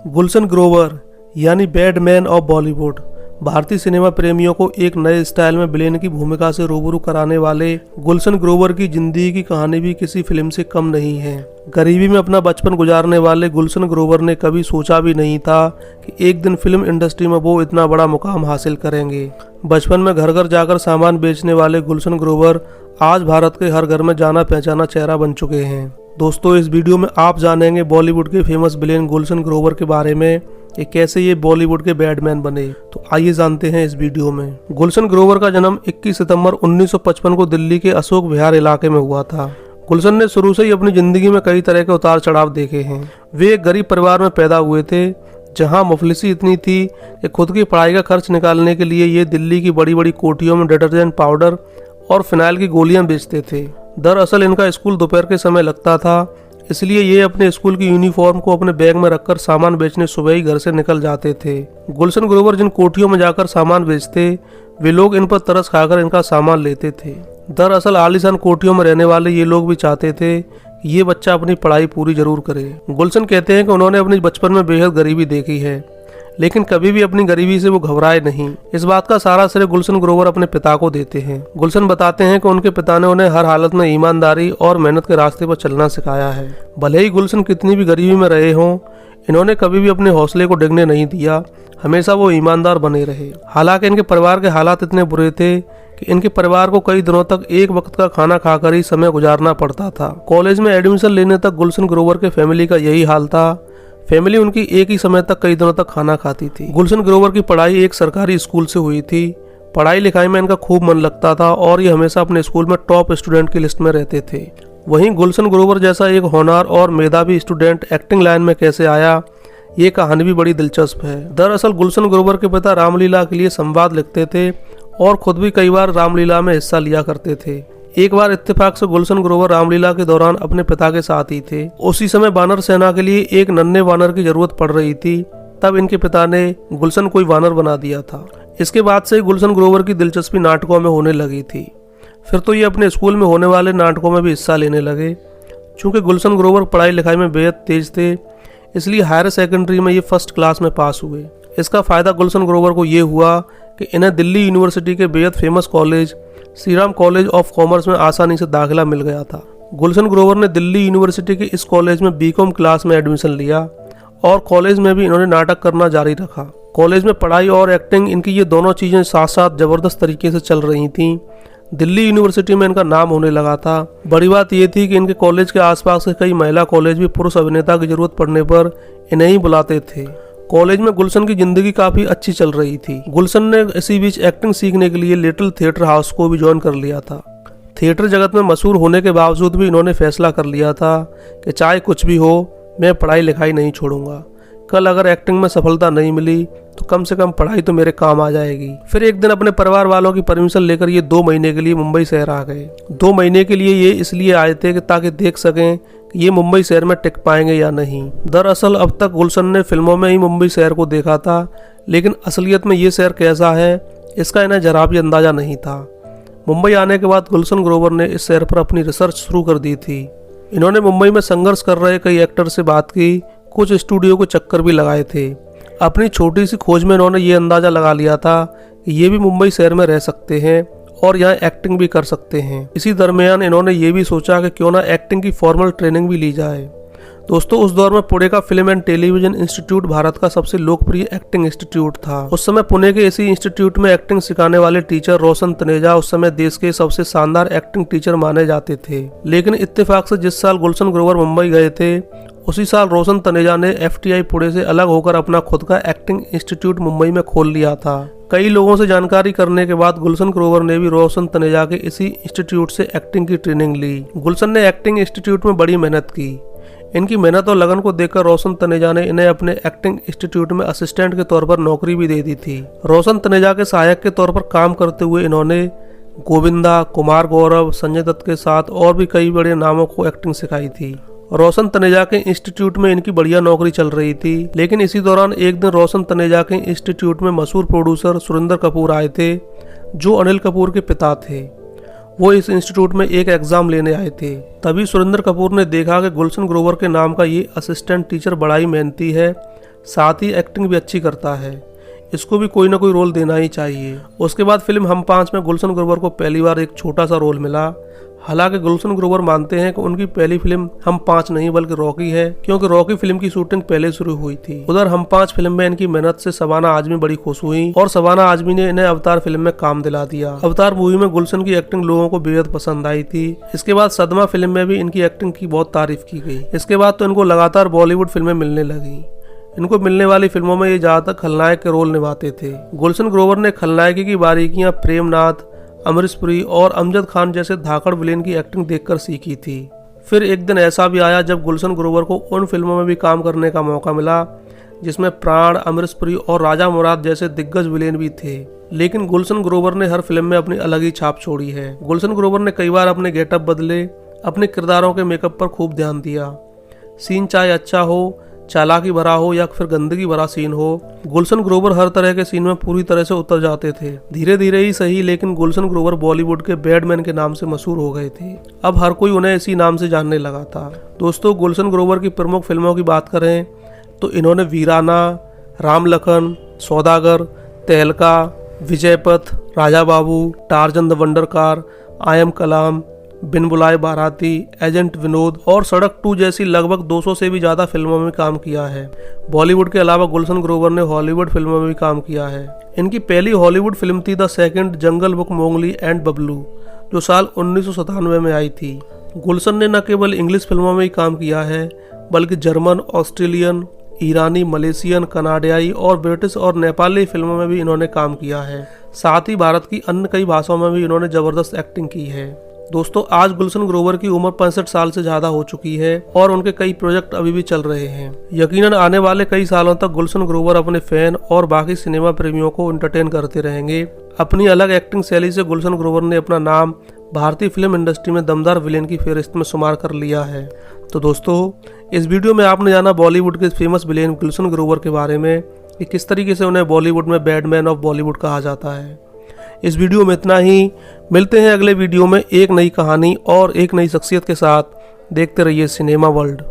गुलशन ग्रोवर यानी badman of Bollywood भारतीय cinema प्रेमियों को एक नए स्टाइल में विलेन की भूमिका से रूबरू कराने वाले गुलशन ग्रोवर की जिंदगी की कहानी भी किसी फिल्म से कम नहीं है। गरीबी में अपना बचपन गुजारने वाले गुलशन ग्रोवर ने कभी सोचा भी नहीं था कि एक दिन फिल्म इंडस्ट्री में वो इतना बड़ा मुकाम हासिल करेंगे। बचपन में घर घर जाकर सामान बेचने वाले गुलशन ग्रोवर आज भारत के हर घर में जाना पहचाना चेहरा बन चुके हैं। दोस्तों, इस वीडियो में आप जानेंगे बॉलीवुड के फेमस विलेन गुलशन ग्रोवर के बारे में, ये कैसे ये बॉलीवुड के बैडमैन बने। तो आइए जानते हैं इस वीडियो में। गुलशन ग्रोवर का जन्म 21 सितंबर 1955 को दिल्ली के अशोक विहार इलाके में हुआ था। गुलशन ने शुरू से ही अपनी जिंदगी में कई तरह के उतार चढ़ाव देखे हैं। वे एक गरीब परिवार में पैदा हुए थे, जहां मुफलिसी इतनी थी कि खुद की पढ़ाई का खर्च निकालने के लिए ये दिल्ली की बड़ी बड़ी कोठियों में डिटर्जेंट पाउडर और फिनाइल की गोलियां बेचते थे। दरअसल इनका स्कूल दोपहर के समय लगता था, इसलिए ये अपने स्कूल की यूनिफॉर्म को अपने बैग में रखकर सामान बेचने सुबह ही घर से निकल जाते थे। गुलशन ग्रोवर जिन कोठियों में जाकर सामान बेचते, वे लोग इन पर तरस खाकर इनका सामान लेते थे। दरअसल आलीशान कोठियों में रहने वाले ये लोग भी चाहते थे कि ये बच्चा अपनी पढ़ाई पूरी जरूर करे। गुलशन कहते हैं कि उन्होंने अपने बचपन में बेहद गरीबी देखी है, लेकिन कभी भी अपनी गरीबी से वो घबराए नहीं। इस बात का सारा श्रेय गुलशन ग्रोवर अपने पिता को देते हैं। गुलशन बताते हैं कि उनके पिता ने उन्हें हर हालत में ईमानदारी और मेहनत के रास्ते पर चलना सिखाया है। भले ही गुलशन कितनी भी गरीबी में रहे हों, इन्होंने कभी भी अपने हौसले को डिगने नहीं दिया। हमेशा वो ईमानदार बने रहे। हालांकि इनके परिवार के हालात इतने बुरे थे कि इनके परिवार को कई दिनों तक एक वक्त का खाना खाकर ही समय गुजारना पड़ता था। कॉलेज में एडमिशन लेने तक गुलशन ग्रोवर के फैमिली का यही हाल था। फैमिली उनकी एक ही समय तक कई दिनों तक खाना खाती थी। गुलशन ग्रोवर की पढ़ाई एक सरकारी स्कूल से हुई थी। पढ़ाई लिखाई में इनका खूब मन लगता था और ये हमेशा अपने स्कूल में टॉप स्टूडेंट की लिस्ट में रहते थे। वहीं गुलशन ग्रोवर जैसा एक होनहार और मेधावी स्टूडेंट एक्टिंग लाइन में कैसे आया, ये कहानी भी बड़ी दिलचस्प है। दरअसल गुलशन ग्रोवर के पिता रामलीला के लिए संवाद लिखते थे और खुद भी कई बार रामलीला में हिस्सा लिया करते थे। एक बार इत्तेफाक से गुलशन ग्रोवर रामलीला के दौरान अपने पिता के साथ ही थे। उसी समय वानर सेना के लिए एक नन्हे वानर की जरूरत पड़ रही थी। तब इनके पिता ने गुलशन को वानर बना दिया था। इसके बाद से गुलशन ग्रोवर की दिलचस्पी नाटकों में होने लगी थी। फिर तो ये अपने स्कूल में होने वाले नाटकों में भी हिस्सा लेने लगे। चूंकि गुलशन ग्रोवर पढ़ाई लिखाई में बेहद तेज थे, इसलिए हायर सेकेंडरी में ये फर्स्ट क्लास में पास हुए। इसका फायदा गुलशन ग्रोवर को ये हुआ कि इन्हें दिल्ली यूनिवर्सिटी के बेहद famous college Shri Ram college of commerce में आसानी से दाखिला मिल गया था। गुलशन ग्रोवर ने दिल्ली यूनिवर्सिटी के इस कॉलेज में बीकॉम क्लास में एडमिशन लिया और कॉलेज में भी इन्होंने नाटक करना जारी रखा। कॉलेज में पढ़ाई और एक्टिंग, इनकी ये दोनों चीजें साथ साथ जबरदस्त तरीके से चल रही थीं। दिल्ली यूनिवर्सिटी में इनका नाम होने लगा था। बड़ी बात यह थी कि इनके कॉलेज के आसपास के कई महिला कॉलेज भी पुरुष अभिनेता की जरूरत पड़ने पर इन्हें ही बुलाते थे। कॉलेज में गुलशन की जिंदगी काफी अच्छी चल रही थी। गुलशन ने इसी बीच एक्टिंग सीखने के लिए लिटिल थिएटर हाउस को भी ज्वाइन कर लिया था। थिएटर जगत में मशहूर होने के बावजूद भी इन्होंने फैसला कर लिया था कि चाहे कुछ भी हो, मैं पढ़ाई लिखाई नहीं छोड़ूंगा। कल अगर एक्टिंग में सफलता नहीं मिली तो कम से कम पढ़ाई तो मेरे काम आ जाएगी। फिर एक दिन अपने परिवार वालों की परमिशन लेकर ये 2 महीने के लिए मुंबई शहर आ गए। 2 महीने के लिए ये इसलिए आए थे कि ताकि देख सकें कि ये मुंबई शहर में टिक पाएंगे या नहीं। दरअसल अब तक गुलशन ने फिल्मों में ही मुंबई शहर को देखा था, लेकिन असलियत में ये शहर कैसा है इसका इन्हें जरा भी अंदाजा नहीं था। मुंबई आने के बाद गुलशन ग्रोवर ने इस शहर पर अपनी रिसर्च शुरू कर दी थी। इन्होंने मुंबई में संघर्ष कर रहे कई एक्टर से बात की, कुछ स्टूडियो को चक्कर भी लगाए थे। अपनी छोटी सी खोज में इन्होंने ये अंदाजा लगा लिया था कि ये भी मुंबई शहर में रह सकते हैं और यहाँ एक्टिंग भी कर सकते हैं। इसी दरमियान इन्होंने ये भी सोचा कि क्यों ना एक्टिंग की फॉर्मल ट्रेनिंग भी ली जाए। दोस्तों, उस दौर में पुणे का film and television institute Bharat का सबसे लोकप्रिय एक्टिंग इंस्टीट्यूट था। उस समय पुणे के इसी इंस्टीट्यूट में एक्टिंग सिखाने वाले टीचर रोशन तनेजा उस समय देश के सबसे शानदार एक्टिंग टीचर माने जाते थे। लेकिन इत्तेफाक से जिस साल गुलशन ग्रोवर मुंबई गए थे, उसी साल रोशन तनेजा ने FTI पुणे से अलग होकर अपना खुद का एक्टिंग इंस्टीट्यूट मुंबई में खोल लिया था। कई लोगों से जानकारी करने के बाद गुलशन ग्रोवर ने भी रोशन तनेजा के इसी इंस्टीट्यूट से एक्टिंग की ट्रेनिंग ली। गुलशन ने एक्टिंग इंस्टीट्यूट में बड़ी मेहनत की। इनकी मेहनत और लगन को देखकर रोशन तनेजा ने इन्हें अपने एक्टिंग इंस्टीट्यूट में असिस्टेंट के तौर पर नौकरी भी दे दी थी। रोशन तनेजा के सहायक के तौर पर काम करते हुए इन्होंने गोविंदा, कुमार गौरव, संजय दत्त के साथ और भी कई बड़े नामों को एक्टिंग सिखाई थी। रोशन तनेजा के इंस्टीट्यूट में इनकी बढ़िया नौकरी चल रही थी। लेकिन इसी दौरान एक दिन रोशन तनेजा के इंस्टीट्यूट में मशहूर प्रोड्यूसर सुरिंदर कपूर आए थे, जो अनिल कपूर के पिता थे। वो इस इंस्टीट्यूट में एक एग्जाम लेने आए थे। तभी सुरिंदर कपूर ने देखा कि गुलशन ग्रोवर के नाम का ये असिस्टेंट टीचर बड़ा ही मेहनती है, साथ ही एक्टिंग भी अच्छी करता है। इसको भी कोई ना कोई रोल देना ही चाहिए। उसके बाद फिल्म हम 5 में गुलशन ग्रोवर को पहली बार एक छोटा सा रोल मिला। हालांकि गुलशन ग्रोवर मानते हैं कि उनकी पहली फिल्म हम 5 नहीं बल्कि रॉकी है, क्योंकि रॉकी फिल्म की शूटिंग पहले शुरू हुई थी। उधर हम 5 फिल्म में इनकी मेहनत से शबाना आजमी बड़ी खुश हुई और शबाना आजमी ने इन्हें अवतार फिल्म में काम दिला दिया। अवतार मूवी में गुलशन की एक्टिंग लोगों को बेहद पसंद आई थी। इसके बाद सदमा फिल्म में भी इनकी एक्टिंग की बहुत तारीफ की गई। इसके बाद तो इनको लगातार बॉलीवुड फिल्में मिलने लगी। इनको मिलने वाली फिल्मों में ये ज्यादातर खलनायक के रोल निभाते थे। गुलशन ग्रोवर ने खलनायकी की बारीकियां प्रेमनाथ, अमरीश पुरी और अमजद खान जैसे धाकड़ विलेन की एक्टिंग देखकर सीखी थी। फिर एक दिन ऐसा भी आया जब गुलशन ग्रोवर को उन फिल्मों में भी काम करने का मौका मिला जिसमें प्राण, अमरीश पुरी और राजा मुराद जैसे दिग्गज विलेन भी थे। लेकिन गुलशन ग्रोवर ने हर फिल्म में अपनी अलग ही छाप छोड़ी है। गुलशन ग्रोवर ने कई बार अपने गेटअप बदले, अपने किरदारों के मेकअप पर खूब ध्यान दिया। सीन चाहे अच्छा हो, चालाकी भरा हो या फिर गंदगी भरा सीन हो, गुलशन ग्रोवर हर तरह के सीन में पूरी तरह से उतर जाते थे। धीरे धीरे ही सही, लेकिन गुलशन ग्रोवर बॉलीवुड के बैडमैन के नाम से मशहूर हो गए थे। अब हर कोई उन्हें इसी नाम से जानने लगा था। दोस्तों, गुलशन ग्रोवर की प्रमुख फिल्मों की बात करें तो इन्होंने वीराना, Ram Lakhan, Saudagar, Tehelka, Vijaypath, Raja Babu, Tarzan the Wonder Car, I Am Kalam, Bin Bulaye Baraati, agent Vinod और सड़क 2 जैसी लगभग 200 से भी ज्यादा फिल्मों में काम किया है। बॉलीवुड के अलावा गुलशन ग्रोवर ने हॉलीवुड फिल्मों में भी काम किया है। इनकी पहली हॉलीवुड फिल्म थी the second jungle book Mowgli and Bablu, जो साल 1997 में आई थी। गुलशन ने न केवल इंग्लिश फिल्मों में ही काम किया है बल्कि जर्मन, ऑस्ट्रेलियन, ईरानी, मलेशियन, कनाडियाई और ब्रिटिश और नेपाली फिल्मों में भी इन्होंने काम किया है। साथ ही भारत की अन्य कई भाषाओं में भी इन्होंने जबरदस्त एक्टिंग की है। दोस्तों, आज गुलशन ग्रोवर की उम्र 65 साल से ज्यादा हो चुकी है और उनके कई प्रोजेक्ट अभी भी चल रहे हैं। यकीनन आने वाले कई सालों तक गुलशन ग्रोवर अपने फैन और बाकी सिनेमा प्रेमियों को एंटरटेन करते रहेंगे। अपनी अलग एक्टिंग शैली से गुलशन ग्रोवर ने अपना नाम भारतीय फिल्म इंडस्ट्री में दमदार विलेन की फहरिस्त में शुमार कर लिया है। तो दोस्तों, इस वीडियो में आपने जाना बॉलीवुड के फेमस विलेन गुलशन ग्रोवर के बारे में कि किस तरीके से उन्हें बॉलीवुड में बैडमैन ऑफ बॉलीवुड कहा जाता है। इस वीडियो में इतना ही। मिलते हैं अगले वीडियो में एक नई कहानी और एक नई शख्सियत के साथ। देखते रहिए सिनेमा वर्ल्ड।